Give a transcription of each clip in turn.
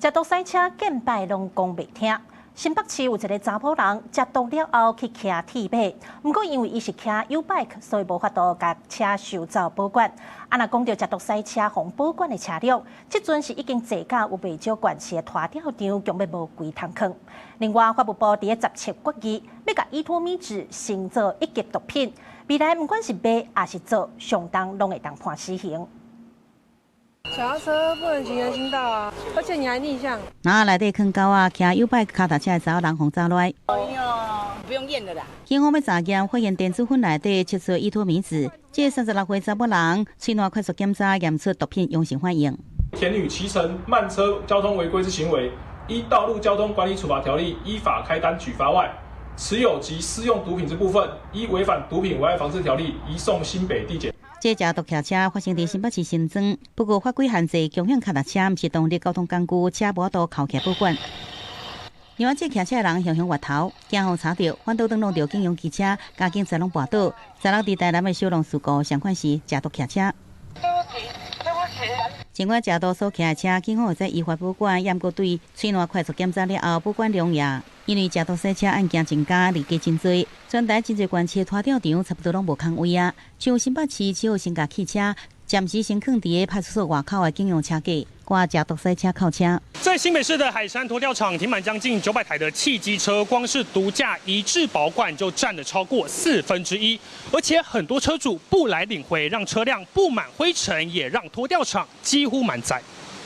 食毒塞車見敗攏講袂聽。新北市有一個查某人食毒了後去騎鐵馬，不過因為伊是騎 U-Bike， 所以無法度甲車收走保管。若講到食毒塞車互保管的車輛，即陣是已經坐價有袂少懸市的拖吊場，強要無幾通坑。另外，法務部佇個17決議，要甲依托米脂稱作一級毒品，未來不管是買還是做，上當攏會當判死刑。腳踏車不能行人行道啊，而且你還逆向。然後內底坑狗啊，騎 U-Bike 腳踏車的查某人互抓來。哎呦，不用驗的啦。警方要查驗，發現電子煙內底測出依托米脂，這36歲查某人喙內快速檢查驗出毒品陽性反應。田女騎乘慢車交通違規之行為，依《道路交通管理處罰條例》依法開單舉發外，持有及私用毒品之部分，依違反毒品危害防治條例移送新北地檢。這食毒騎車發生在新北市新莊，不過法規限制共享腳踏車不是動力交通工具，車無法度扣起保管。另外，這騎車的人向外頭，警方查到反倒登錄到警用機車，加警察攏跋倒，16在台南的小龍事故，相關是食毒騎車。儘管食毒所騎的車，警方會再依法保管，驗過對喙內快速檢查了後，保管良藥。因為食毒塞車案件增加，日加真多，全台真濟縣市拖吊場差不多攏無空位啊。像新北市7號新甲汽車，暫時先囥佇個派出所外口的警用車架，掛食毒塞車靠車。在新北市的海山拖吊場停滿將近900台的汽機車，光是毒駕移至保管就佔了超過1/4，而且很多車主不來領回，讓車輛布滿灰塵，也讓拖吊場幾乎滿載。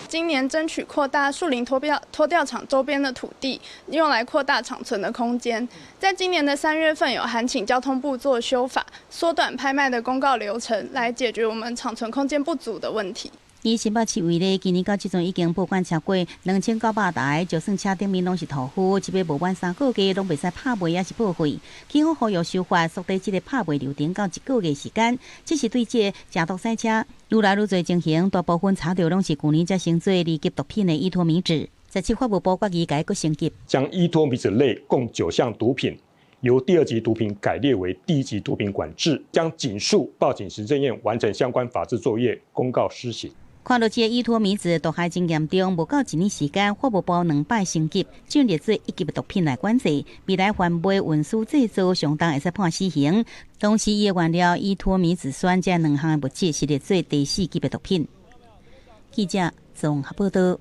今年爭取擴大樹林拖吊場周邊的土地，用來擴大場存的空間。在今年的3月份，有函請交通部做修法，縮短拍賣的公告流程，來解決我們場存空間不足的問題。以新北市為例，今年到即陣已經保管超過2900台，就算車頂面攏是塗污，即筆無滿3個月攏袂使拍賣也是報廢。警方呼籲修法縮短即個拍賣流程到1個月時間。這是對這食毒塞車愈來愈多情形，大部分查到攏是去年才升做2級毒品的依托米脂。17法務部決議改個升級，將依托米脂類共9項毒品由第2級毒品改列為第1級毒品管制，將盡速報警行政院完成相關法制作業，公告施行。看到這依托米脂毒害真嚴重，無夠1年時間，法務部2擺升級，進列做1級毒品來管制。未來販賣、運輸、製造，相當會使判死刑。同時，伊的原料依托米脂酸這2項的物質是列做第4級的毒品。記者綜合報道。